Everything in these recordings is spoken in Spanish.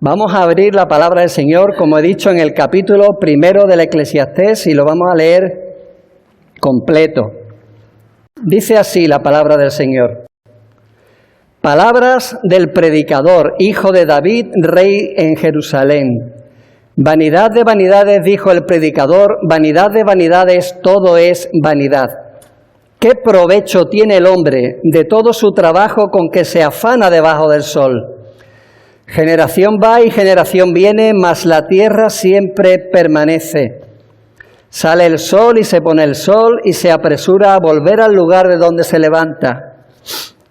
Vamos a abrir la palabra del Señor, como he dicho, en el capítulo 1 del Eclesiastés y lo vamos a leer completo. Dice así la palabra del Señor. Palabras del predicador, hijo de David, rey en Jerusalén. Vanidad de vanidades, dijo el predicador, vanidad de vanidades, todo es vanidad. ¿Qué provecho tiene el hombre de todo su trabajo con que se afana debajo del sol? Generación va y generación viene, mas la tierra siempre permanece. Sale el sol y se pone el sol y se apresura a volver al lugar de donde se levanta.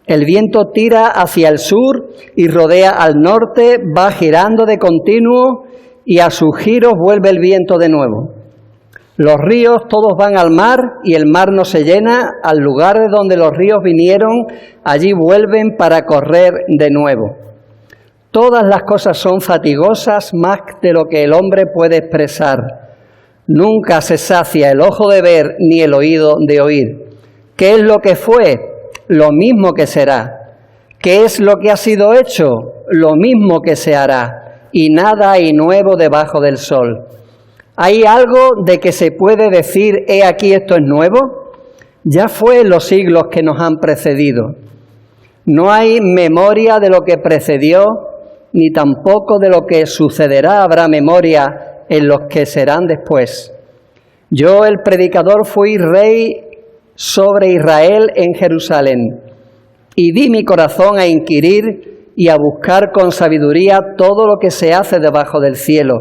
El viento tira hacia el sur y rodea al norte, va girando de continuo y a sus giros vuelve el viento de nuevo. Los ríos todos van al mar y el mar no se llena, al lugar de donde los ríos vinieron, allí vuelven para correr de nuevo. Todas las cosas son fatigosas más de lo que el hombre puede expresar. Nunca se sacia el ojo de ver ni el oído de oír. ¿Qué es lo que fue? Lo mismo que será. ¿Qué es lo que ha sido hecho? Lo mismo que se hará. Y nada hay nuevo debajo del sol. ¿Hay algo de que se puede decir, he aquí esto es nuevo? Ya fue en los siglos que nos han precedido. No hay memoria de lo que precedió, ni tampoco de lo que sucederá habrá memoria en los que serán después. Yo, el predicador, fui rey sobre Israel en Jerusalén, y di mi corazón a inquirir y a buscar con sabiduría todo lo que se hace debajo del cielo.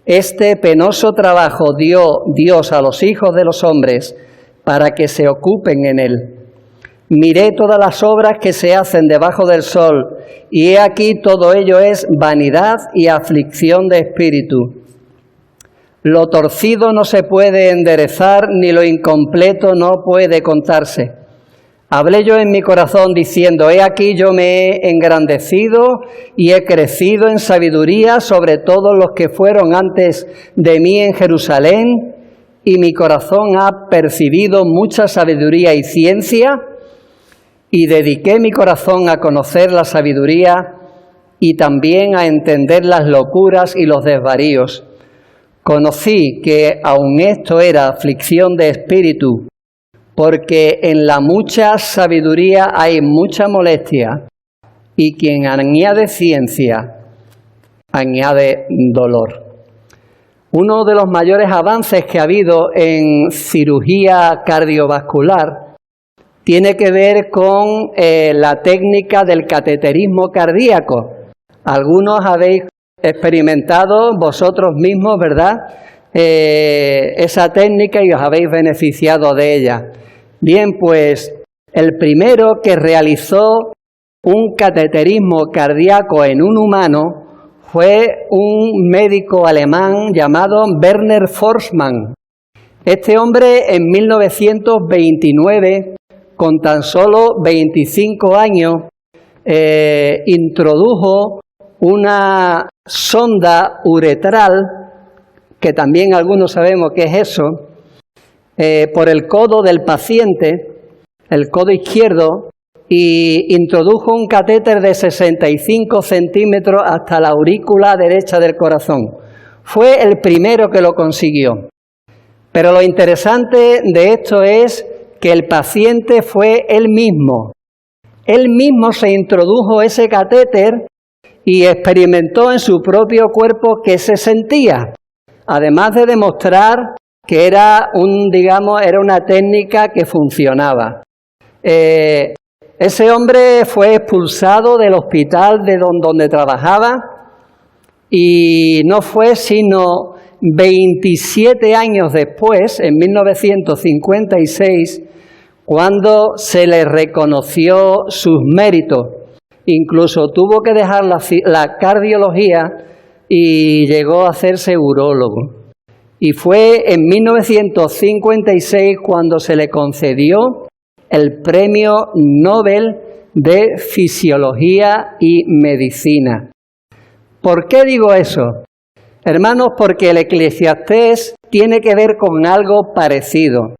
Este penoso trabajo dio Dios a los hijos de los hombres para que se ocupen en él. Miré todas las obras que se hacen debajo del sol, y he aquí todo ello es vanidad y aflicción de espíritu. Lo torcido no se puede enderezar, ni lo incompleto no puede contarse. Hablé yo en mi corazón diciendo, he aquí yo me he engrandecido y he crecido en sabiduría sobre todos los que fueron antes de mí en Jerusalén, y mi corazón ha percibido mucha sabiduría y ciencia, y dediqué mi corazón a conocer la sabiduría y también a entender las locuras y los desvaríos. Conocí que aun esto era aflicción de espíritu, porque en la mucha sabiduría hay mucha molestia, y quien añade ciencia, añade dolor. Uno de los mayores avances que ha habido en cirugía cardiovascular tiene que ver con la técnica del cateterismo cardíaco. Algunos habéis experimentado vosotros mismos, ¿verdad?, esa técnica y os habéis beneficiado de ella. Bien, pues el primero que realizó un cateterismo cardíaco en un humano fue un médico alemán llamado Werner Forssmann. Este hombre en 1929, con tan solo 25 años, introdujo una sonda uretral, que también algunos sabemos qué es eso, por el codo del paciente, el codo izquierdo, y introdujo un catéter de 65 centímetros hasta la aurícula derecha del corazón. Fue el primero que lo consiguió. Pero lo interesante de esto es que el paciente fue él mismo. Él mismo se introdujo ese catéter y experimentó en su propio cuerpo qué se sentía, además de demostrar que era una técnica que funcionaba. Ese hombre fue expulsado del hospital donde trabajaba, y no fue sino 27 años después, en 1956, cuando se le reconoció sus méritos. Incluso tuvo que dejar la cardiología y llegó a hacerse urólogo. Y fue en 1956 cuando se le concedió el Premio Nobel de Fisiología y Medicina. ¿Por qué digo eso? Hermanos, porque el Eclesiastés tiene que ver con algo parecido.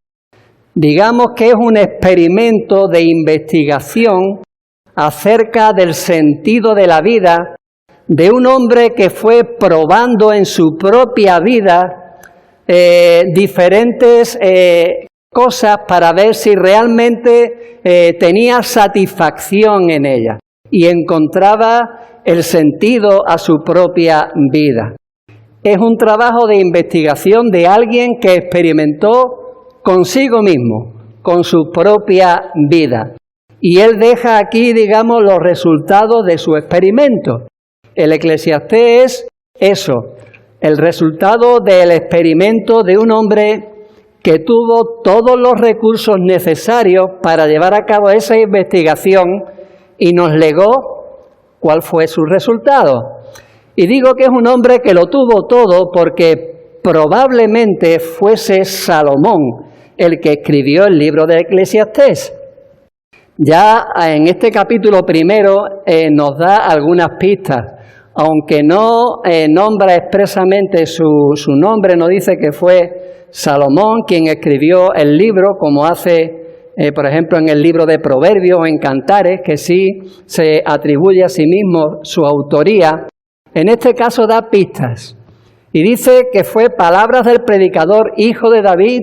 Digamos que es un experimento de investigación acerca del sentido de la vida de un hombre que fue probando en su propia vida diferentes cosas para ver si realmente tenía satisfacción en ella y encontraba el sentido a su propia vida. Es un trabajo de investigación de alguien que experimentó consigo mismo, con su propia vida. Y él deja aquí, digamos, los resultados de su experimento. El Eclesiastés es eso, el resultado del experimento de un hombre que tuvo todos los recursos necesarios para llevar a cabo esa investigación y nos legó cuál fue su resultado. Y digo que es un hombre que lo tuvo todo porque probablemente fuese Salomón el que escribió el libro de Eclesiastés. Ya en este capítulo primero nos da algunas pistas, aunque no nombra expresamente su nombre, no dice que fue Salomón quien escribió el libro, como hace, por ejemplo, en el libro de Proverbios o en Cantares, que sí se atribuye a sí mismo su autoría. En este caso da pistas y dice que fue palabras del predicador, hijo de David,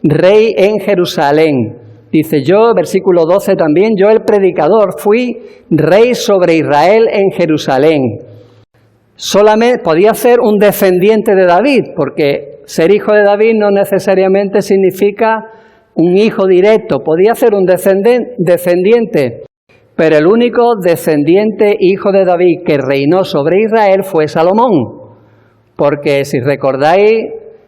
rey en Jerusalén. Dice yo, versículo 12 también, yo el predicador fui rey sobre Israel en Jerusalén. Solamente podía ser un descendiente de David, porque ser hijo de David no necesariamente significa un hijo directo, podía ser un descendiente. Pero el único descendiente hijo de David que reinó sobre Israel fue Salomón. Porque si recordáis,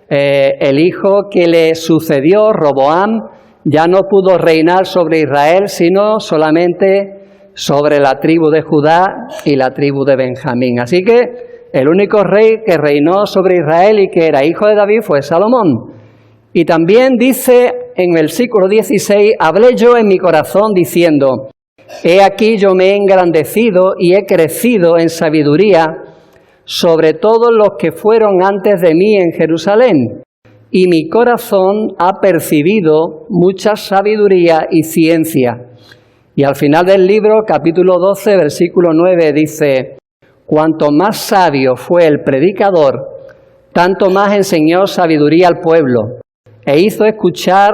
el hijo que le sucedió, Roboam, ya no pudo reinar sobre Israel, sino solamente sobre la tribu de Judá y la tribu de Benjamín. Así que el único rey que reinó sobre Israel y que era hijo de David fue Salomón. Y también dice en el versículo 16, hablé yo en mi corazón diciendo, he aquí yo me he engrandecido y he crecido en sabiduría sobre todos los que fueron antes de mí en Jerusalén, y mi corazón ha percibido mucha sabiduría y ciencia. Y al final del libro, capítulo 12, versículo 9, dice, cuanto más sabio fue el predicador, tanto más enseñó sabiduría al pueblo, e hizo escuchar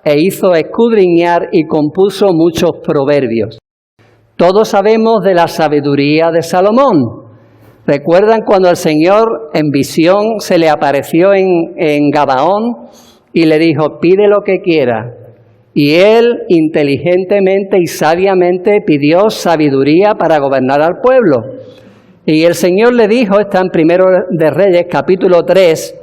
e hizo escudriñar y compuso muchos proverbios. Todos sabemos de la sabiduría de Salomón. ¿Recuerdan cuando el Señor en visión se le apareció en Gabaón y le dijo, pide lo que quiera? Y él inteligentemente y sabiamente pidió sabiduría para gobernar al pueblo. Y el Señor le dijo, está en Primero de Reyes, capítulo 3,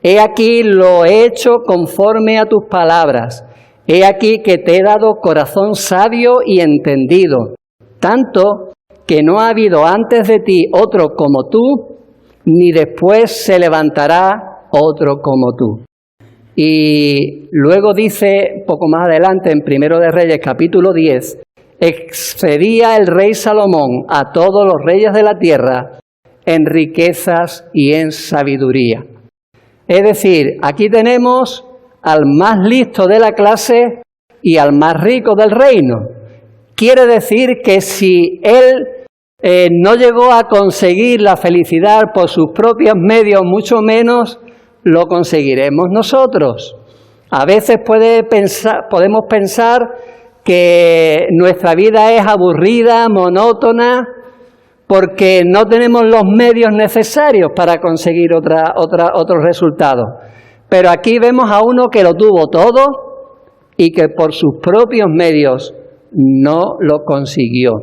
he aquí lo he hecho conforme a tus palabras. He aquí que te he dado corazón sabio y entendido, tanto que no ha habido antes de ti otro como tú, ni después se levantará otro como tú. Y luego dice, poco más adelante, en Primero de Reyes, capítulo 10, excedía el rey Salomón a todos los reyes de la tierra en riquezas y en sabiduría. Es decir, aquí tenemos al más listo de la clase y al más rico del reino. Quiere decir que si él no llegó a conseguir la felicidad por sus propios medios, mucho menos lo conseguiremos nosotros. A veces podemos pensar que nuestra vida es aburrida, monótona, porque no tenemos los medios necesarios para conseguir otro resultado. Pero aquí vemos a uno que lo tuvo todo y que por sus propios medios no lo consiguió.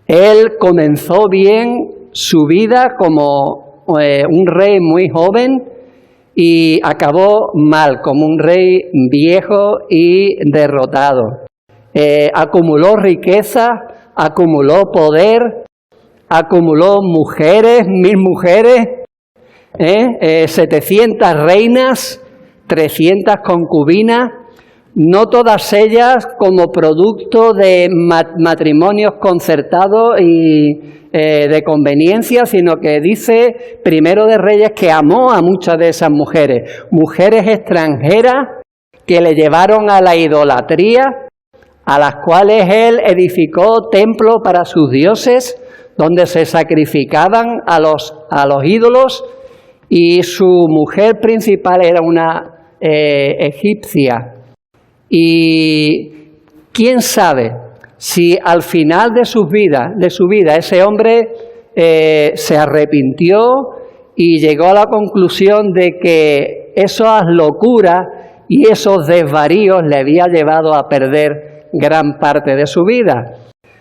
Él comenzó bien su vida como un rey muy joven y acabó mal, como un rey viejo y derrotado. Acumuló riqueza, acumuló poder, acumuló mujeres, 1000 mujeres, 700 reinas, 300 concubinas, no todas ellas como producto de matrimonios concertados y de conveniencia, sino que dice Primero de Reyes que amó a muchas de esas mujeres, mujeres extranjeras que le llevaron a la idolatría, a las cuales él edificó templos para sus dioses, donde se sacrificaban a los ídolos, y su mujer principal era una egipcia. Y quién sabe si al final de su vida ese hombre se arrepintió y llegó a la conclusión de que esas locuras y esos desvaríos le había llevado a perder gran parte de su vida.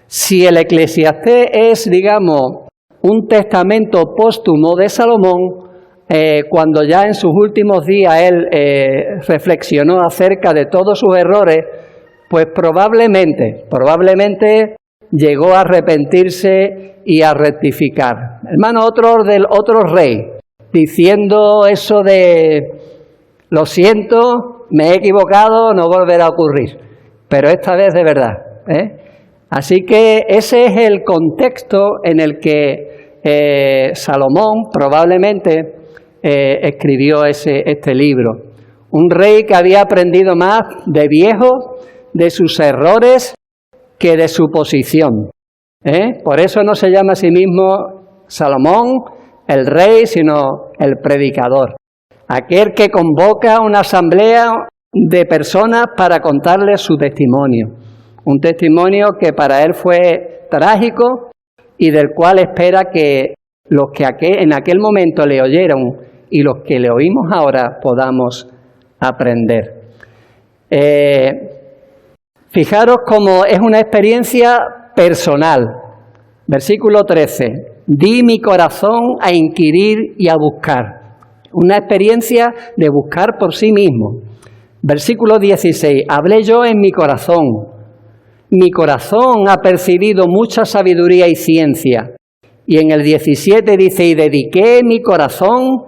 Si el Eclesiastés es, digamos, un testamento póstumo de Salomón, cuando ya en sus últimos días él reflexionó acerca de todos sus errores, pues probablemente llegó a arrepentirse y a rectificar. Hermano, otro rey, diciendo eso de, lo siento, me he equivocado, no volverá a ocurrir, pero esta vez de verdad, Así que ese es el contexto en el que Salomón probablemente escribió este libro. Un rey que había aprendido más de viejo de sus errores que de su posición. Por eso no se llama a sí mismo Salomón el rey, sino el predicador. Aquel que convoca una asamblea de personas para contarles su testimonio. Un testimonio que para él fue trágico y del cual espera que los que en aquel momento le oyeron y los que le oímos ahora podamos aprender. Fijaros cómo es una experiencia personal. Versículo 13. Di mi corazón a inquirir y a buscar. Una experiencia de buscar por sí mismo. Versículo 16. Hablé yo en mi corazón. Mi corazón ha percibido mucha sabiduría y ciencia. Y en el 17 dice, y dediqué mi corazón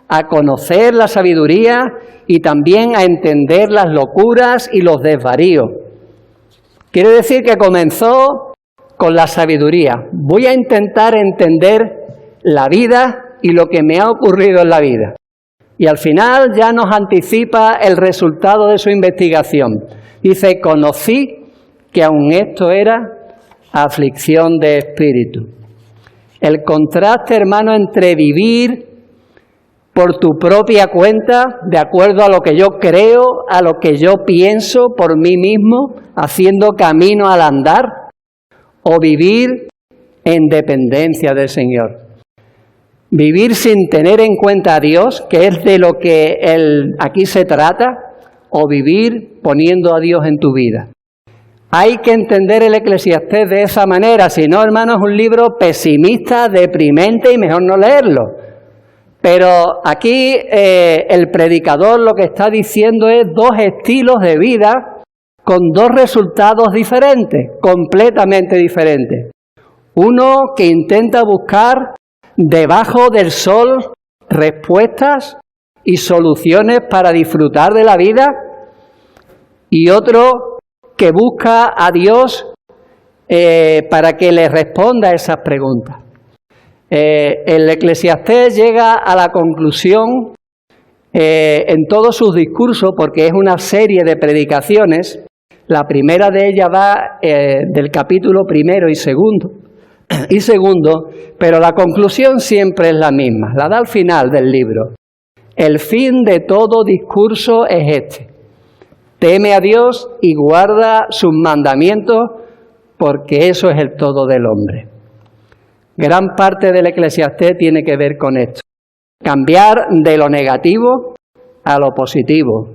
a conocer la sabiduría y también a entender las locuras y los desvaríos. Quiere decir que comenzó con la sabiduría. Voy a intentar entender la vida y lo que me ha ocurrido en la vida. Y al final ya nos anticipa el resultado de su investigación. Dice, conocí que aun esto era aflicción de espíritu. El contraste, hermano, entre vivir por tu propia cuenta, de acuerdo a lo que yo creo, a lo que yo pienso por mí mismo, haciendo camino al andar, o vivir en dependencia del Señor. Vivir sin tener en cuenta a Dios, que es de lo que aquí se trata, o vivir poniendo a Dios en tu vida. Hay que entender el Eclesiastés de esa manera, si no, hermano, es un libro pesimista, deprimente y mejor no leerlo. Pero aquí el predicador lo que está diciendo es dos estilos de vida con dos resultados diferentes, completamente diferentes. Uno que intenta buscar debajo del sol respuestas y soluciones para disfrutar de la vida, y otro que busca a Dios para que le responda a esas preguntas. El Eclesiastés llega a la conclusión en todos sus discursos, porque es una serie de predicaciones. La primera de ellas va del capítulo primero y segundo, pero la conclusión siempre es la misma, la da al final del libro. El fin de todo discurso es este: teme a Dios y guarda sus mandamientos, porque eso es el todo del hombre. Gran parte del Eclesiastés tiene que ver con esto. Cambiar de lo negativo a lo positivo,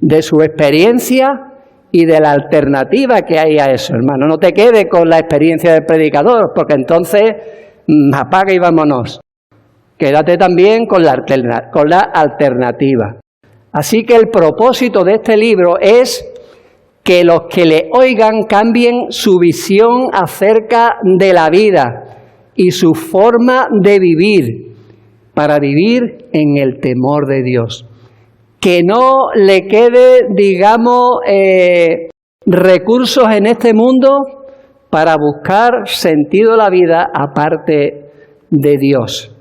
de su experiencia y de la alternativa que hay a eso, hermano. No te quedes con la experiencia del predicador, porque entonces apaga y vámonos. Quédate también con la alternativa. Así que el propósito de este libro es que los que le oigan cambien su visión acerca de la vida y su forma de vivir, para vivir en el temor de Dios. Que no le quede, digamos, recursos en este mundo para buscar sentido a la vida aparte de Dios.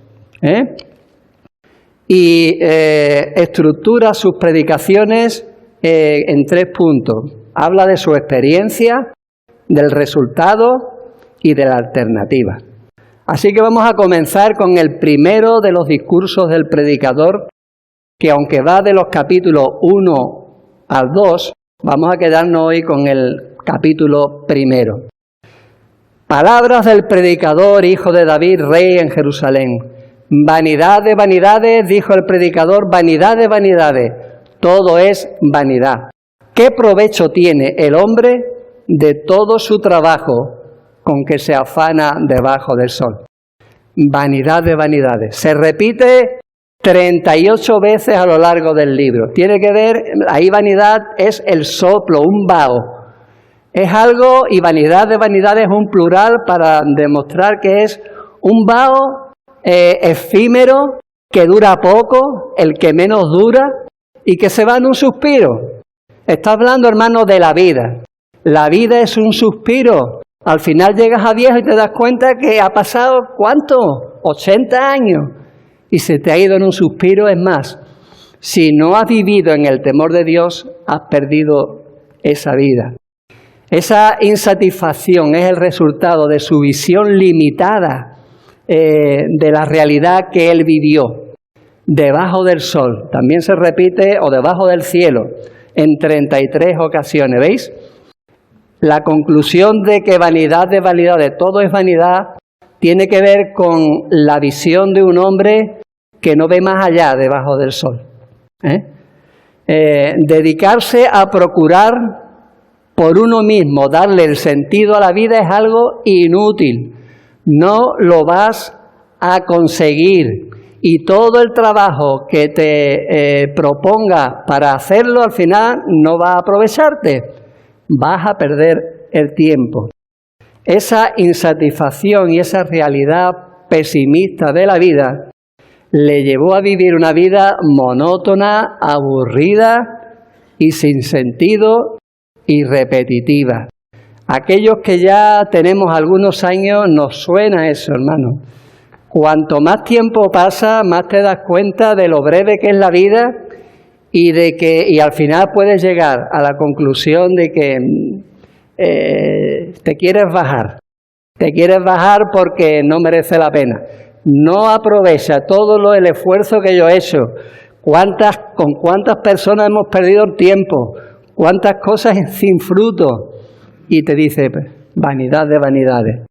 Y estructura sus predicaciones en 3 puntos. Habla de su experiencia, del resultado y de la alternativa. Así que vamos a comenzar con el primero de los discursos del predicador, que aunque va de los capítulos 1 al 2, vamos a quedarnos hoy con el capítulo primero. Palabras del predicador, hijo de David, rey en Jerusalén. Vanidad de vanidades, dijo el predicador, vanidad de vanidades, todo es vanidad. ¿Qué provecho tiene el hombre de todo su trabajo con que se afana debajo del sol? Vanidad de vanidades. Se repite 38 veces a lo largo del libro. Tiene que ver, ahí vanidad es el soplo, un vaho. Es algo, y vanidad de vanidades es un plural para demostrar que es un vaho efímero, que dura poco, el que menos dura, y que se va en un suspiro. Está hablando, hermano, de la vida. La vida es un suspiro. Al final llegas a viejo y te das cuenta que ha pasado, ¿cuánto? 80 años. Y se te ha ido en un suspiro. Es más, si no has vivido en el temor de Dios, has perdido esa vida. Esa insatisfacción es el resultado de su visión limitada de la realidad que él vivió. Debajo del sol, también se repite, o debajo del cielo, en 33 ocasiones, ¿veis? La conclusión de que vanidad de vanidades, todo es vanidad, tiene que ver con la visión de un hombre que no ve más allá debajo del sol. Dedicarse a procurar por uno mismo, darle el sentido a la vida es algo inútil. No lo vas a conseguir. Y todo el trabajo que te proponga para hacerlo, al final no va a aprovecharte. Vas a perder el tiempo. Esa insatisfacción y esa realidad pesimista de la vida le llevó a vivir una vida monótona, aburrida y sin sentido y repetitiva. Aquellos que ya tenemos algunos años nos suena eso, hermano. Cuanto más tiempo pasa, más te das cuenta de lo breve que es la vida y al final puedes llegar a la conclusión de que te quieres bajar. Te quieres bajar porque no merece la pena. No aprovecha todo el esfuerzo que yo he hecho. ¿Con cuántas personas hemos perdido el tiempo? ¿Cuántas cosas sin fruto? Y te dice, vanidad de vanidades.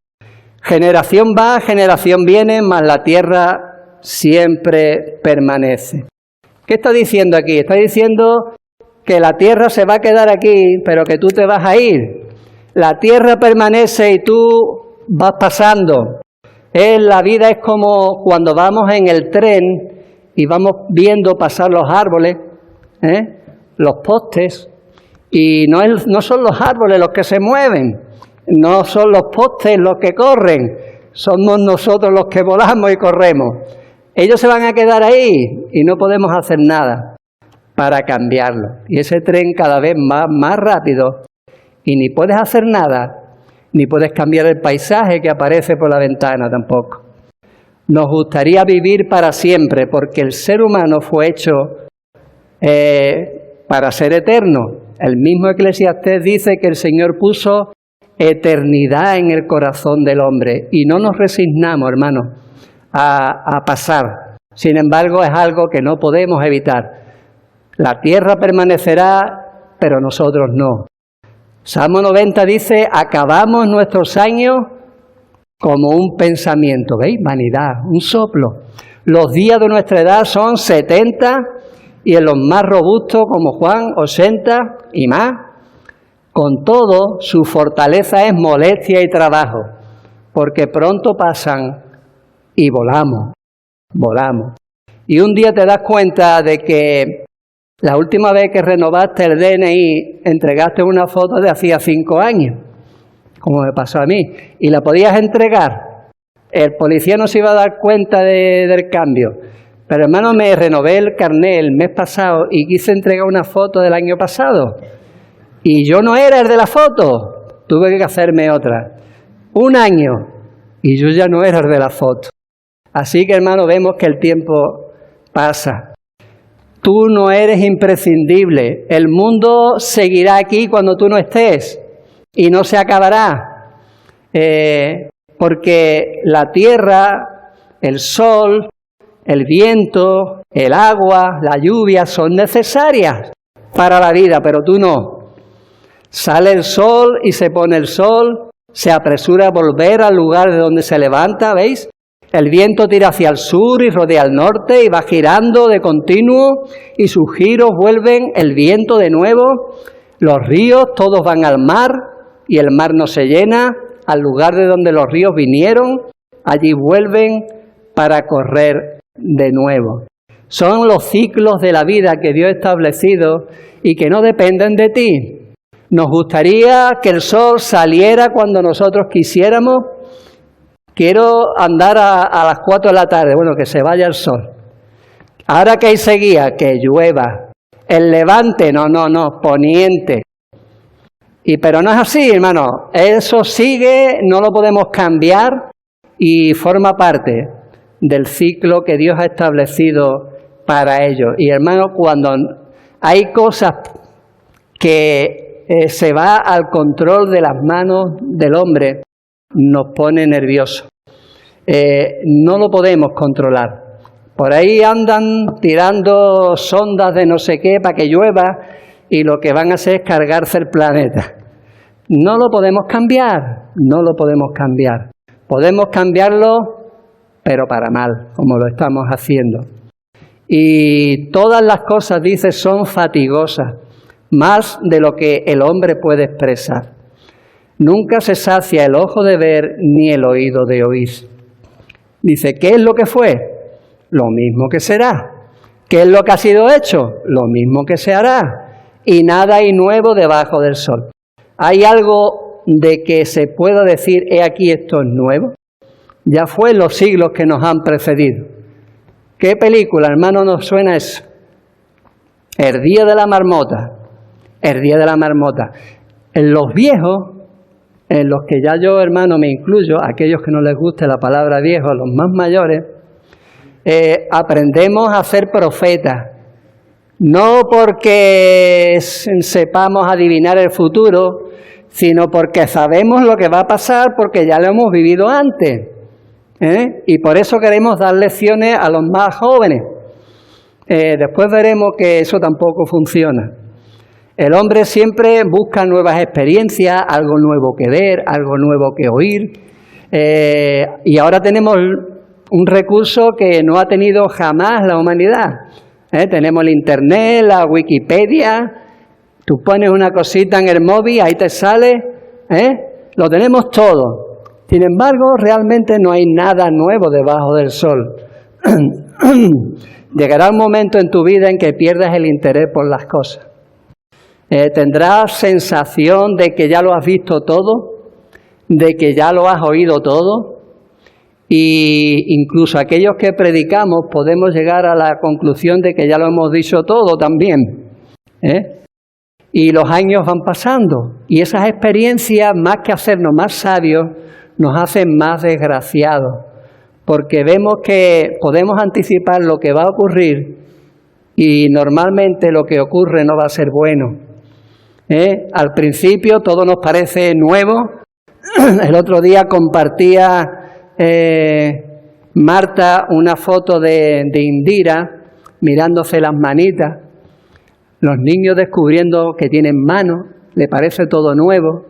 Generación va, generación viene, mas la tierra siempre permanece. ¿Qué está diciendo aquí? Está diciendo que la tierra se va a quedar aquí, pero que tú te vas a ir. La tierra permanece y tú vas pasando. La vida es como cuando vamos en el tren y vamos viendo pasar los árboles, los postes, y no son los árboles los que se mueven. No son los postes los que corren, somos nosotros los que volamos y corremos. Ellos se van a quedar ahí y no podemos hacer nada para cambiarlo. Y ese tren cada vez más rápido y ni puedes hacer nada, ni puedes cambiar el paisaje que aparece por la ventana tampoco. Nos gustaría vivir para siempre porque el ser humano fue hecho para ser eterno. El mismo Eclesiastés dice que el Señor puso eternidad en el corazón del hombre y no nos resignamos, hermano, a pasar. Sin embargo, es algo que no podemos evitar. La tierra permanecerá, pero nosotros no. Salmo 90 dice, acabamos nuestros años como un pensamiento. ¿Veis? Vanidad, un soplo. Los días de nuestra edad son 70 y en los más robustos como Juan, 80 y más. Con todo, su fortaleza es molestia y trabajo, porque pronto pasan y volamos. Y un día te das cuenta de que la última vez que renovaste el DNI, entregaste una foto de hacía 5 años, como me pasó a mí, y la podías entregar. El policía no se iba a dar cuenta del cambio. Pero hermano, me renové el carnet el mes pasado y quise entregar una foto del año pasado. Y yo no era el de la foto, tuve que hacerme otra. 1 año y yo ya no era el de la foto. Así que, hermano, vemos que el tiempo pasa. Tú no eres imprescindible. El mundo seguirá aquí cuando tú no estés y no se acabará. porque la tierra, el sol, el viento, el agua, la lluvia son necesarias para la vida, pero tú no. Sale el sol y se pone el sol, se apresura a volver al lugar de donde se levanta, ¿veis? El viento tira hacia el sur y rodea al norte y va girando de continuo y sus giros vuelven el viento de nuevo. Los ríos todos van al mar y el mar no se llena. Al lugar de donde los ríos vinieron, allí vuelven para correr de nuevo. Son los ciclos de la vida que Dios ha establecido y que no dependen de ti. Nos gustaría que el sol saliera cuando nosotros quisiéramos. Quiero andar a las 4 de la tarde. Bueno, que se vaya el sol. Ahora que hay sequía, que llueva. El levante, no, poniente. Pero no es así, hermano. Eso sigue, no lo podemos cambiar y forma parte del ciclo que Dios ha establecido para ellos. Y hermano, cuando hay cosas que se va al control de las manos del hombre, nos pone nerviosos. No lo podemos controlar. Por ahí andan tirando sondas de no sé qué para que llueva y lo que van a hacer es cargarse el planeta. No lo podemos cambiar, no lo podemos cambiar. Podemos cambiarlo, pero para mal, como lo estamos haciendo. Y todas las cosas, dice, son fatigosas, más de lo que el hombre puede expresar. Nunca se sacia el ojo de ver ni el oído de oír. Dice, ¿qué es lo que fue? Lo mismo que será. ¿Qué es lo que ha sido hecho? Lo mismo que se hará. Y nada hay nuevo debajo del sol. ¿Hay algo de que se pueda decir, he aquí esto es nuevo? Ya fue en los siglos que nos han precedido. ¿Qué película, hermano, nos suena eso? El día de la marmota. El día de la marmota. En los viejos, en los que ya yo, hermano, me incluyo, aquellos que no les guste la palabra viejo, los más mayores, aprendemos a ser profetas. No porque sepamos adivinar el futuro, sino porque sabemos lo que va a pasar porque ya lo hemos vivido antes. Y por eso queremos dar lecciones a los más jóvenes. Después veremos que eso tampoco funciona. El hombre siempre busca nuevas experiencias, algo nuevo que ver, algo nuevo que oír. Y ahora tenemos un recurso que no ha tenido jamás la humanidad. Tenemos el Internet, la Wikipedia. Tú pones una cosita en el móvil, ahí te sale. Lo tenemos todo. Sin embargo, realmente no hay nada nuevo debajo del sol. Llegará un momento en tu vida en que pierdas el interés por las cosas. Tendrás sensación de que ya lo has visto todo, de que ya lo has oído todo, y incluso aquellos que predicamos podemos llegar a la conclusión de que ya lo hemos dicho todo también. Y los años van pasando, y esas experiencias, más que hacernos más sabios, nos hacen más desgraciados, porque vemos que podemos anticipar lo que va a ocurrir y normalmente lo que ocurre no va a ser bueno. Al principio todo nos parece nuevo. El otro día compartía Marta una foto de Indira mirándose las manitas, los niños descubriendo que tienen manos, le parece todo nuevo.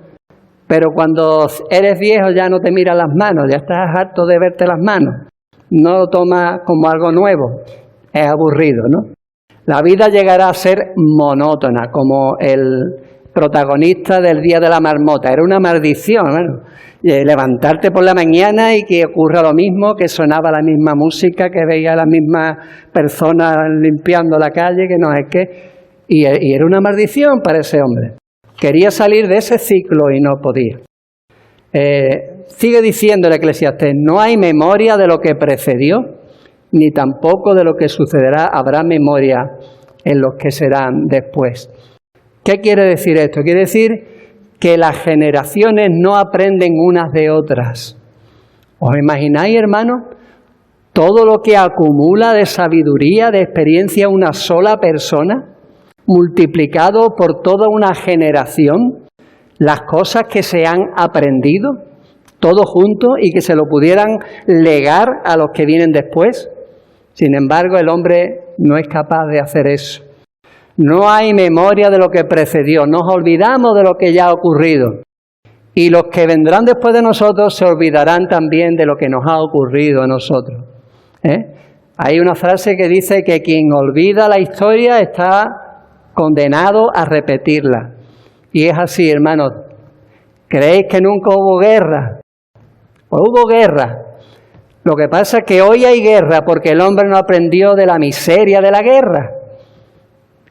Pero cuando eres viejo ya no te miras las manos, ya estás harto de verte las manos. No lo tomas como algo nuevo, es aburrido, ¿no? La vida llegará a ser monótona, como el protagonista del Día de la Marmota. Era una maldición, bueno, levantarte por la mañana y que ocurra lo mismo, que sonaba la misma música, que veía a las mismas personas limpiando la calle, que no es qué. Y era una maldición para ese hombre. Quería salir de ese ciclo y no podía. Sigue diciendo el Eclesiastés, no hay memoria de lo que precedió, ni tampoco de lo que sucederá habrá memoria en los que serán después. ¿Qué quiere decir esto? Quiere decir que las generaciones no aprenden unas de otras. ¿Os imagináis, hermanos, todo lo que acumula de sabiduría, de experiencia una sola persona? Multiplicado por toda una generación, las cosas que se han aprendido, todo junto y que se lo pudieran legar a los que vienen después. Sin embargo, el hombre no es capaz de hacer eso. No hay memoria de lo que precedió, nos olvidamos de lo que ya ha ocurrido. Y los que vendrán después de nosotros se olvidarán también de lo que nos ha ocurrido a nosotros. Hay una frase que dice que quien olvida la historia está condenado a repetirla. Y es así, hermanos. ¿Creéis que nunca hubo guerra? Pues hubo guerra. Lo que pasa es que hoy hay guerra porque el hombre no aprendió de la miseria de la guerra.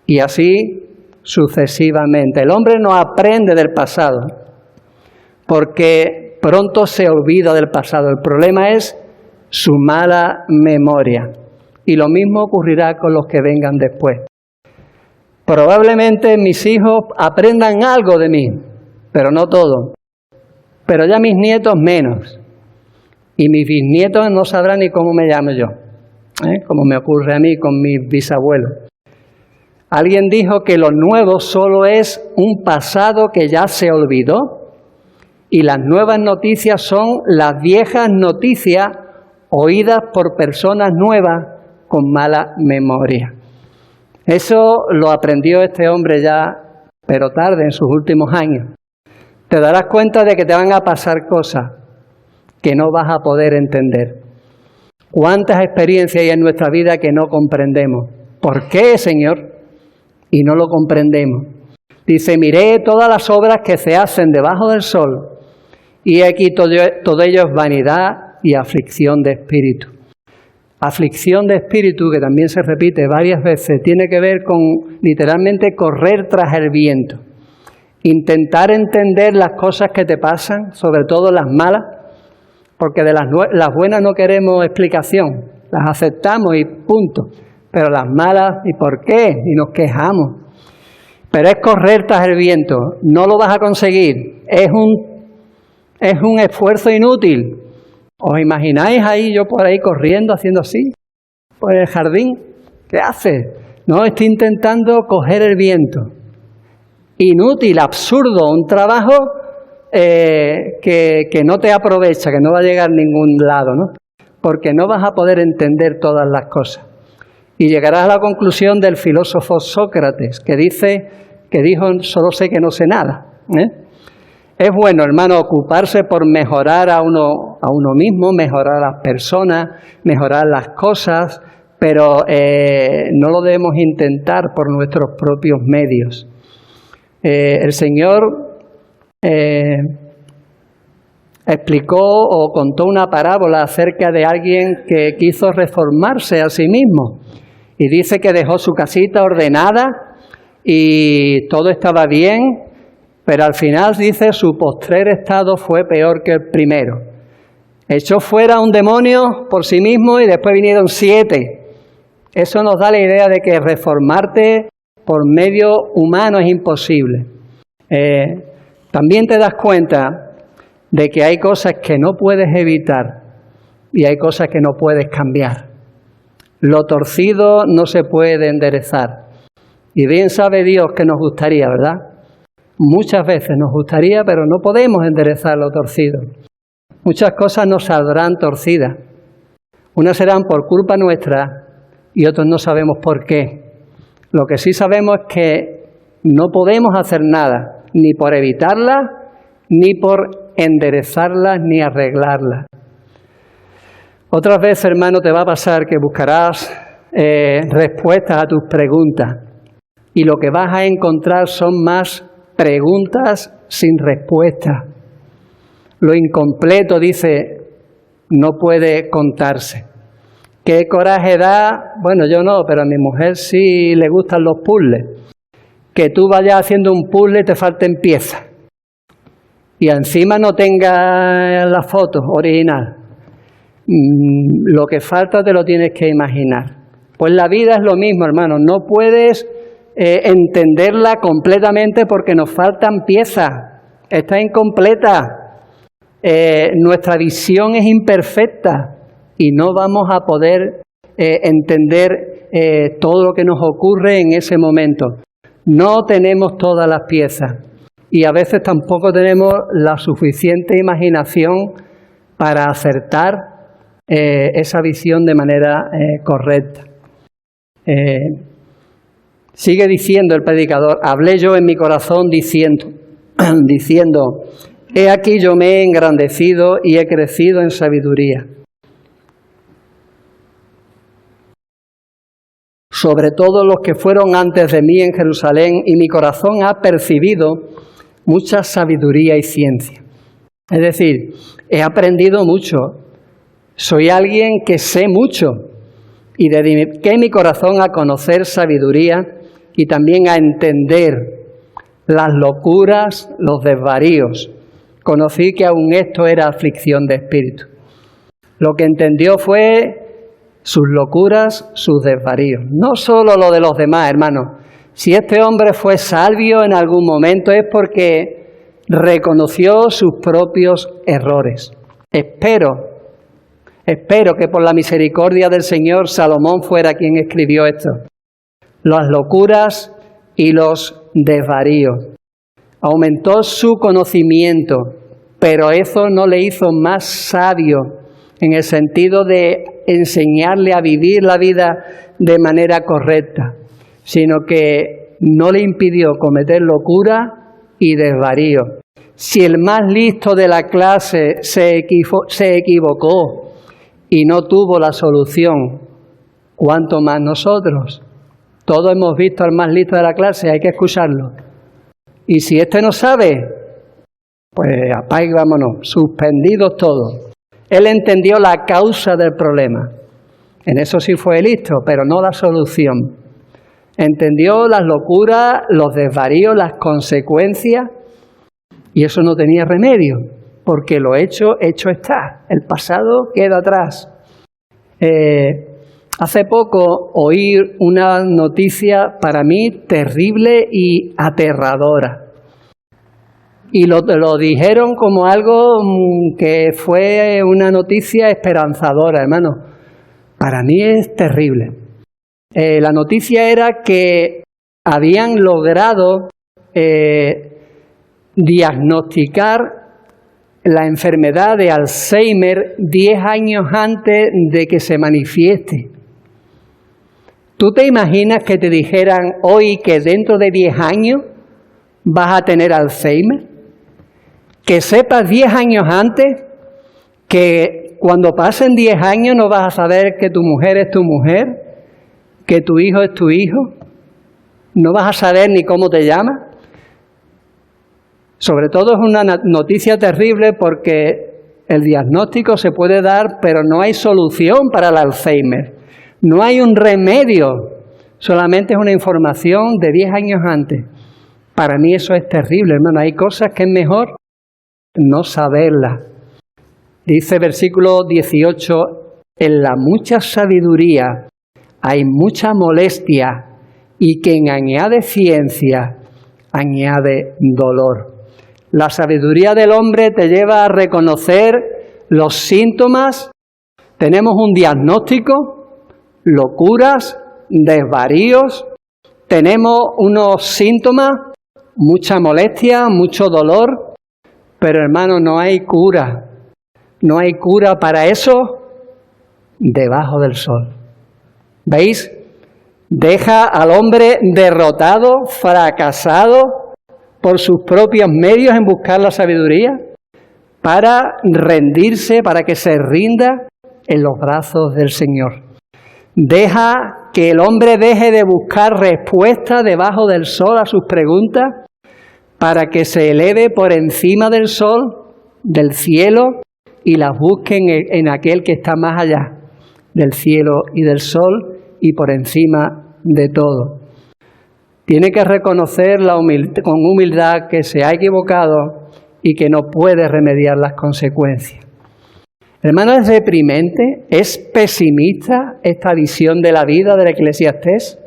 Y así sucesivamente. El hombre no aprende del pasado porque pronto se olvida del pasado. El problema es su mala memoria. Y lo mismo ocurrirá con los que vengan después. Probablemente mis hijos aprendan algo de mí, pero no todo. Pero ya mis nietos menos. Y mis bisnietos no sabrán ni cómo me llamo yo, como me ocurre a mí con mis bisabuelos. Alguien dijo que lo nuevo solo es un pasado que ya se olvidó y las nuevas noticias son las viejas noticias oídas por personas nuevas con mala memoria. Eso lo aprendió este hombre ya, pero tarde, en sus últimos años. Te darás cuenta de que te van a pasar cosas que no vas a poder entender. ¿Cuántas experiencias hay en nuestra vida que no comprendemos? ¿Por qué, Señor? Y no lo comprendemos. Dice, miré todas las obras que se hacen debajo del sol, y aquí todo ello es vanidad y aflicción de espíritu. Aflicción de espíritu, que también se repite varias veces, tiene que ver con literalmente correr tras el viento. Intentar entender las cosas que te pasan, sobre todo las malas, porque de las buenas no queremos explicación, las aceptamos y punto. Pero las malas, ¿y por qué? Y nos quejamos. Pero es correr tras el viento, no lo vas a conseguir, es un esfuerzo inútil. ¿Os imagináis ahí yo por ahí corriendo, haciendo así, por el jardín? ¿Qué hace? No, estoy intentando coger el viento. Inútil, absurdo, un trabajo que no te aprovecha, que no va a llegar a ningún lado, ¿no? Porque no vas a poder entender todas las cosas. Y llegarás a la conclusión del filósofo Sócrates, que dijo, solo sé que no sé nada. Es bueno, hermano, ocuparse por mejorar a uno mismo, mejorar a las personas, mejorar las cosas, pero no lo debemos intentar por nuestros propios medios. El Señor explicó o contó una parábola acerca de alguien que quiso reformarse a sí mismo. Y dice que dejó su casita ordenada y todo estaba bien, pero al final, dice, su postrer estado fue peor que el primero. Echó fuera un demonio por sí mismo y después vinieron 7. Eso nos da la idea de que reformarte por medio humano es imposible. También te das cuenta de que hay cosas que no puedes evitar y hay cosas que no puedes cambiar. Lo torcido no se puede enderezar. Y bien sabe Dios que nos gustaría, ¿verdad? Muchas veces nos gustaría, pero no podemos enderezar lo torcido. Muchas cosas nos saldrán torcidas. Unas serán por culpa nuestra y otras no sabemos por qué. Lo que sí sabemos es que no podemos hacer nada, ni por evitarlas, ni por enderezarlas, ni arreglarlas. Otras veces, hermano, te va a pasar que buscarás respuestas a tus preguntas y lo que vas a encontrar son más preguntas sin respuesta. Lo incompleto, dice, no puede contarse. ¿Qué coraje da? Bueno, yo no, pero a mi mujer sí le gustan los puzzles. Que tú vayas haciendo un puzzle y te falten piezas. Y encima no tengas la foto original. Lo que falta te lo tienes que imaginar. Pues la vida es lo mismo, hermano. No puedes entenderla completamente porque nos faltan piezas. Está incompleta. Nuestra visión es imperfecta y no vamos a poder entender todo lo que nos ocurre en ese momento. No tenemos todas las piezas. y a veces tampoco tenemos la suficiente imaginación para acertar esa visión de manera correcta. Sigue diciendo el predicador: hablé yo en mi corazón diciendo, he aquí yo me he engrandecido y he crecido en sabiduría. Sobre todo los que fueron antes de mí en Jerusalén, y mi corazón ha percibido mucha sabiduría y ciencia. Es decir, he aprendido mucho, soy alguien que sé mucho, y dediqué mi corazón a conocer sabiduría y también a entender las locuras, los desvaríos. Conocí que aún esto era aflicción de espíritu. Lo que entendió fue sus locuras, sus desvaríos. No solo lo de los demás, hermanos. Si este hombre fue sabio en algún momento es porque reconoció sus propios errores. Espero que por la misericordia del Señor Salomón fuera quien escribió esto. Las locuras y los desvaríos. Aumentó su conocimiento, pero eso no le hizo más sabio en el sentido de enseñarle a vivir la vida de manera correcta, sino que no le impidió cometer locura y desvarío. Si el más listo de la clase se equivocó y no tuvo la solución, ¿cuánto más nosotros? Todos hemos visto al más listo de la clase, hay que escucharlo. Y si este no sabe, pues apaga y vámonos, suspendidos todos. Él entendió la causa del problema. En eso sí fue listo, pero no la solución. Entendió las locuras, los desvaríos, las consecuencias, y eso no tenía remedio, porque lo hecho está. El pasado queda atrás. Hace poco oí una noticia para mí terrible y aterradora. Y lo dijeron como algo que fue una noticia esperanzadora, hermano. Para mí es terrible. La noticia era que habían logrado diagnosticar la enfermedad de Alzheimer 10 años antes de que se manifieste. ¿Tú te imaginas que te dijeran hoy que dentro de 10 años vas a tener Alzheimer? Que sepas 10 años antes que cuando pasen 10 años no vas a saber que tu mujer es tu mujer, que tu hijo es tu hijo, no vas a saber ni cómo te llamas. Sobre todo es una noticia terrible porque el diagnóstico se puede dar, pero no hay solución para el Alzheimer. No hay un remedio, solamente es una información de 10 años antes. Para mí eso es terrible, hermano. Hay cosas que es mejor no saberlas. Dice versículo 18, en la mucha sabiduría hay mucha molestia y quien añade ciencia añade dolor. La sabiduría del hombre te lleva a reconocer los síntomas. Tenemos un diagnóstico, locuras, desvaríos. Tenemos unos síntomas, mucha molestia, mucho dolor. Pero hermano, no hay cura. No hay cura para eso debajo del sol. ¿Veis? Deja al hombre derrotado, fracasado por sus propios medios en buscar la sabiduría para rendirse, para que se rinda en los brazos del Señor. Deja que el hombre deje de buscar respuestas debajo del sol a sus preguntas para que se eleve por encima del sol, del cielo, y las busque en aquel que está más allá del cielo y del sol y por encima de todo. Tiene que reconocer con humildad que se ha equivocado y que no puede remediar las consecuencias. Hermano, ¿es deprimente? ¿Es pesimista esta visión de la vida del Eclesiastés?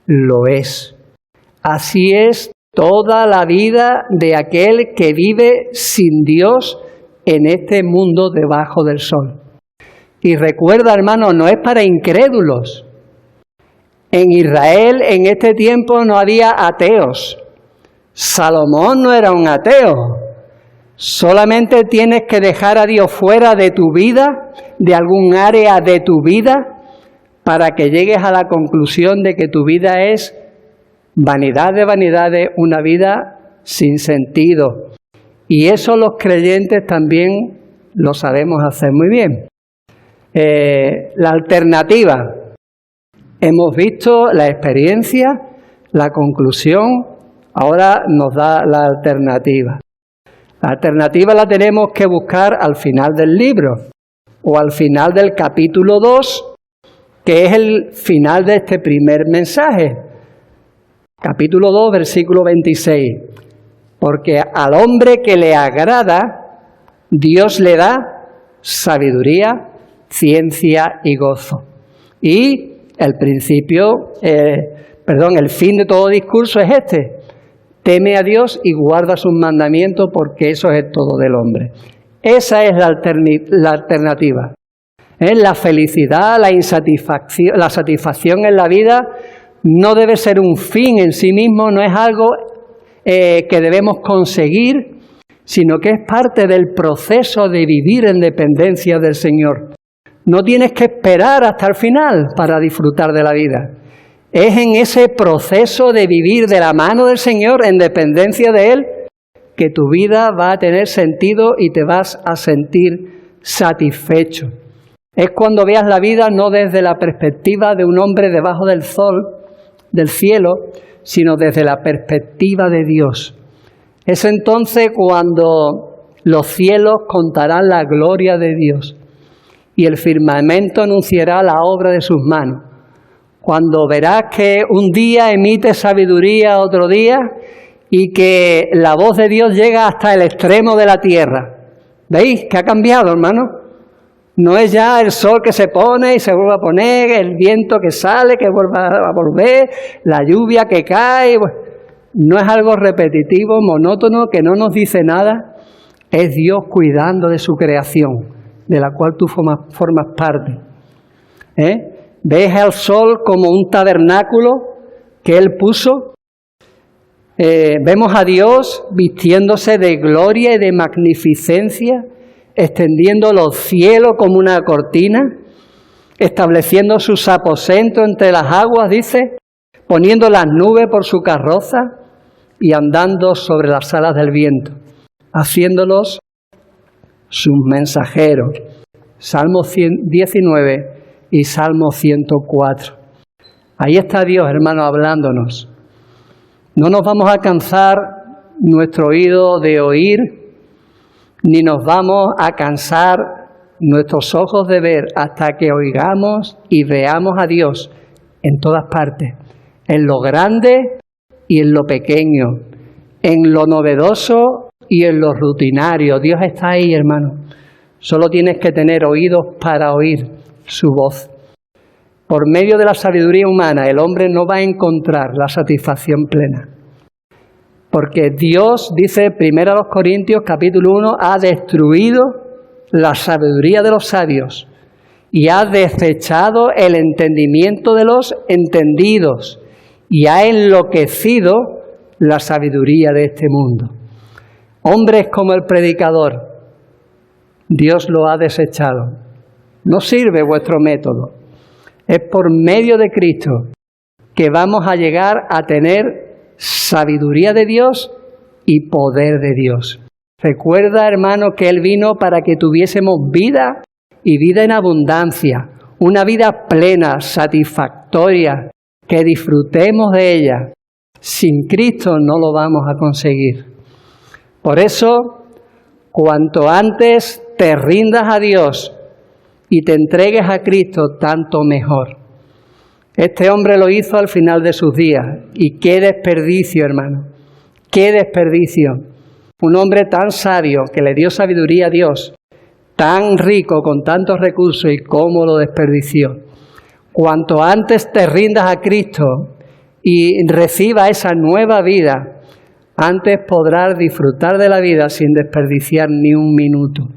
Lo es. Así es toda la vida de aquel que vive sin Dios en este mundo debajo del sol. Y recuerda, hermano, no es para incrédulos. En Israel en este tiempo no había ateos, Salomón no era un ateo. Solamente tienes que dejar a Dios fuera de tu vida, de algún área de tu vida, para que llegues a la conclusión de que tu vida es vanidad de vanidades, una vida sin sentido. Y eso los creyentes también lo sabemos hacer muy bien. La alternativa. Hemos visto la experiencia, la conclusión, ahora nos da la alternativa. La alternativa la tenemos que buscar al final del libro o al final del capítulo 2, que es el final de este primer mensaje. Capítulo 2, versículo 26. Porque al hombre que le agrada, Dios le da sabiduría, ciencia y gozo. Y el fin de todo discurso es este: teme a Dios y guarda sus mandamientos, porque eso es todo del hombre. Esa es la alternativa. La felicidad, la satisfacción en la vida no debe ser un fin en sí mismo, no es algo que debemos conseguir, sino que es parte del proceso de vivir en dependencia del Señor. No tienes que esperar hasta el final para disfrutar de la vida. Es en ese proceso de vivir de la mano del Señor, en dependencia de Él, que tu vida va a tener sentido y te vas a sentir satisfecho. Es cuando veas la vida no desde la perspectiva de un hombre debajo del sol, del cielo, sino desde la perspectiva de Dios. Es entonces cuando los cielos contarán la gloria de Dios y el firmamento anunciará la obra de sus manos. Cuando verás que un día emite sabiduría otro día y que la voz de Dios llega hasta el extremo de la tierra. ¿Veis que ha cambiado, hermano? No es ya el sol que se pone y se vuelve a poner, el viento que sale, que vuelve a volver, la lluvia que cae. No es algo repetitivo, monótono, que no nos dice nada. Es Dios cuidando de su creación, de la cual tú formas parte. ¿Ves al sol como un tabernáculo que Él puso? Vemos a Dios vistiéndose de gloria y de magnificencia, extendiendo los cielos como una cortina, estableciendo sus aposentos entre las aguas, dice, poniendo las nubes por su carroza y andando sobre las alas del viento, haciéndolos sus mensajeros. Salmo 19 y Salmo 104. Ahí está Dios, hermano, hablándonos. No nos vamos a cansar nuestro oído de oír, ni nos vamos a cansar nuestros ojos de ver hasta que oigamos y veamos a Dios en todas partes, en lo grande y en lo pequeño, en lo novedoso y en lo rutinario. Dios está ahí, hermano. Solo tienes que tener oídos para oír su voz. Por medio de la sabiduría humana, el hombre no va a encontrar la satisfacción plena. Porque Dios, dice 1 Corintios capítulo 1, ha destruido la sabiduría de los sabios y ha desechado el entendimiento de los entendidos y ha enloquecido la sabiduría de este mundo. Hombres como el predicador, Dios lo ha desechado. No sirve vuestro método. Es por medio de Cristo que vamos a llegar a tener sabiduría de Dios y poder de Dios. Recuerda, hermano, que Él vino para que tuviésemos vida y vida en abundancia, una vida plena, satisfactoria, que disfrutemos de ella. Sin Cristo no lo vamos a conseguir. Por eso, cuanto antes te rindas a Dios y te entregues a Cristo, tanto mejor. Este hombre lo hizo al final de sus días. Y qué desperdicio, hermano. Qué desperdicio. Un hombre tan sabio, que le dio sabiduría a Dios, tan rico, con tantos recursos, y cómo lo desperdició. Cuanto antes te rindas a Cristo y recibas esa nueva vida, antes podrás disfrutar de la vida sin desperdiciar ni un minuto.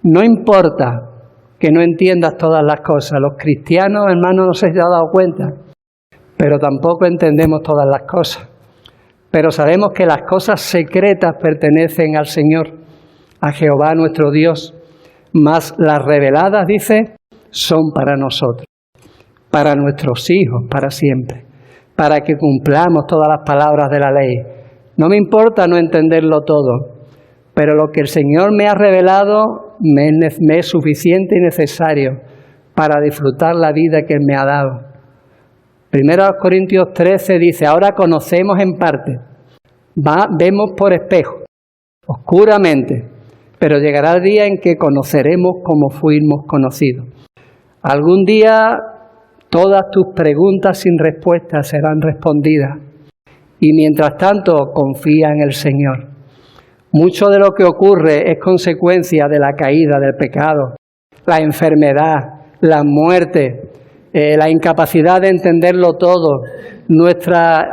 No importa que no entiendas todas las cosas. Los cristianos, hermanos, no se han dado cuenta, pero tampoco entendemos todas las cosas. pero sabemos que las cosas secretas pertenecen al Señor, a Jehová nuestro Dios, mas las reveladas, dice, son para nosotros, para nuestros hijos, para siempre, para que cumplamos todas las palabras de la ley. No me importa no entenderlo todo, pero lo que el Señor me ha revelado me es suficiente y necesario para disfrutar la vida que Él me ha dado. 1 Corintios 13 dice, ahora conocemos en parte, vemos por espejo, oscuramente, pero llegará el día en que conoceremos como fuimos conocidos. Algún día todas tus preguntas sin respuesta serán respondidas y mientras tanto confía en el Señor. Mucho de lo que ocurre es consecuencia de la caída del pecado, la enfermedad, la muerte, la incapacidad de entenderlo todo, nuestra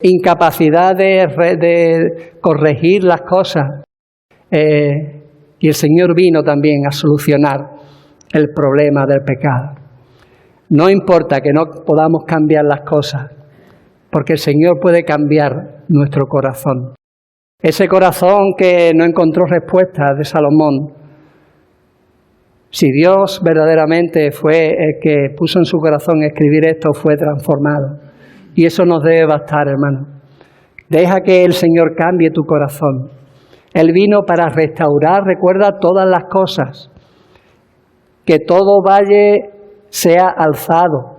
incapacidad de corregir las cosas. Y el Señor vino también a solucionar el problema del pecado. No importa que no podamos cambiar las cosas, porque el Señor puede cambiar nuestro corazón. Ese corazón que no encontró respuesta de Salomón, si Dios verdaderamente fue el que puso en su corazón escribir esto, fue transformado. Y eso nos debe bastar, hermano. Deja que el Señor cambie tu corazón. Él vino para restaurar, recuerda, todas las cosas. Que todo valle sea alzado,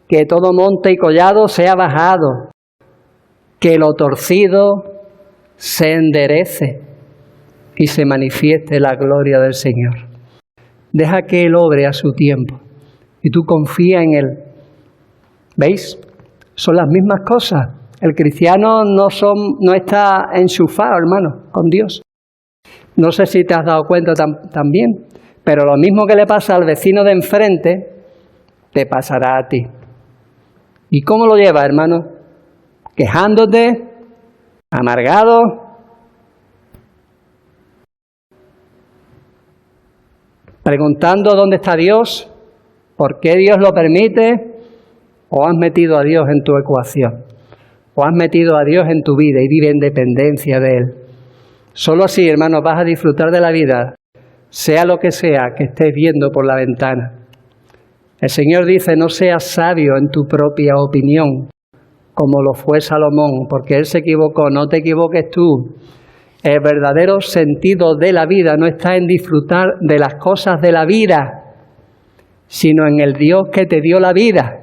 que todo monte y collado sea bajado, que lo torcido se enderece y se manifieste la gloria del Señor. Deja que Él obre a su tiempo y tú confía en Él. ¿Veis? Son las mismas cosas. El cristiano no está enchufado, hermano, con Dios. No sé si te has dado cuenta también, pero lo mismo que le pasa al vecino de enfrente, te pasará a ti. ¿Y cómo lo llevas, hermano? Quejándote, amargado, preguntando dónde está Dios, por qué Dios lo permite, o has metido a Dios en tu ecuación, o has metido a Dios en tu vida y vive en dependencia de Él. Solo así, hermanos, vas a disfrutar de la vida, sea lo que sea que estés viendo por la ventana. El Señor dice, no seas sabio en tu propia opinión, como lo fue Salomón, porque él se equivocó, no te equivoques tú. El verdadero sentido de la vida no está en disfrutar de las cosas de la vida, sino en el Dios que te dio la vida.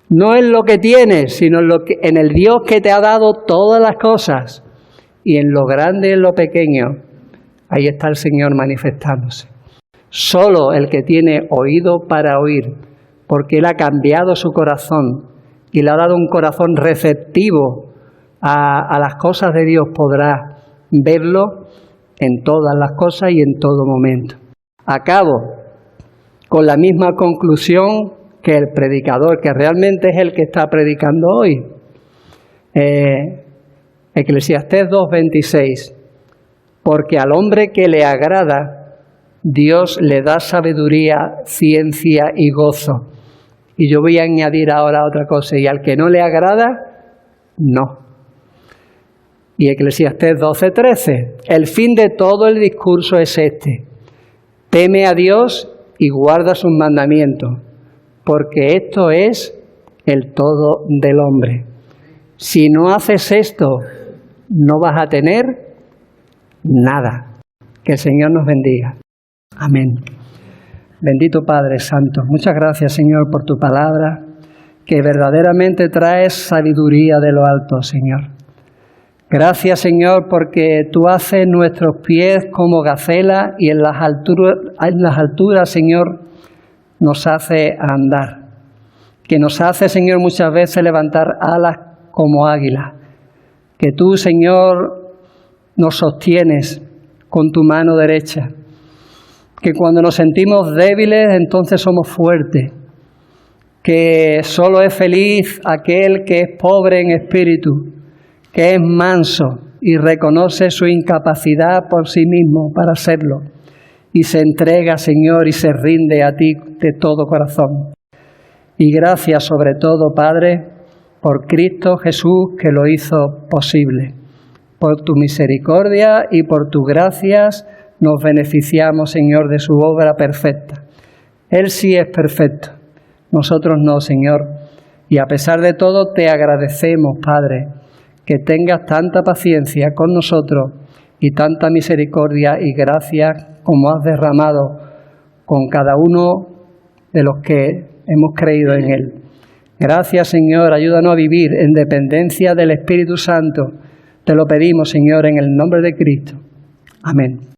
No en lo que tienes, sino en el Dios que te ha dado todas las cosas. Y en lo grande y en lo pequeño, ahí está el Señor manifestándose. Solo el que tiene oído para oír, porque Él ha cambiado su corazón y le ha dado un corazón receptivo a las cosas de Dios, podrá verlo en todas las cosas y en todo momento. Acabo con la misma conclusión que el predicador, que realmente es el que está predicando hoy. Eclesiastés 2:26. Porque al hombre que le agrada, Dios le da sabiduría, ciencia y gozo. Y yo voy a añadir ahora otra cosa. Y al que no le agrada, no. Y Eclesiastés 12:13. El fin de todo el discurso es este. Teme a Dios y guarda sus mandamientos, porque esto es el todo del hombre. Si no haces esto, no vas a tener nada. Que el Señor nos bendiga. Amén. Bendito Padre Santo, muchas gracias, Señor, por tu palabra, que verdaderamente traes sabiduría de lo alto, Señor. Gracias, Señor, porque tú haces nuestros pies como gacela y en las alturas, Señor, nos hace andar. Que nos hace, Señor, muchas veces levantar alas como águila. Que tú, Señor, nos sostienes con tu mano derecha. Que cuando nos sentimos débiles, entonces somos fuertes. Que solo es feliz aquel que es pobre en espíritu, que es manso y reconoce su incapacidad por sí mismo para serlo. Y se entrega, Señor, y se rinde a ti de todo corazón. Y gracias sobre todo, Padre, por Cristo Jesús que lo hizo posible. Por tu misericordia y por tus gracias nos beneficiamos, Señor, de su obra perfecta. Él sí es perfecto, nosotros no, Señor. Y a pesar de todo te agradecemos, Padre, que tengas tanta paciencia con nosotros y tanta misericordia y gracia como has derramado con cada uno de los que hemos creído en Él. Gracias, Señor, ayúdanos a vivir en dependencia del Espíritu Santo. Te lo pedimos, Señor, en el nombre de Cristo. Amén.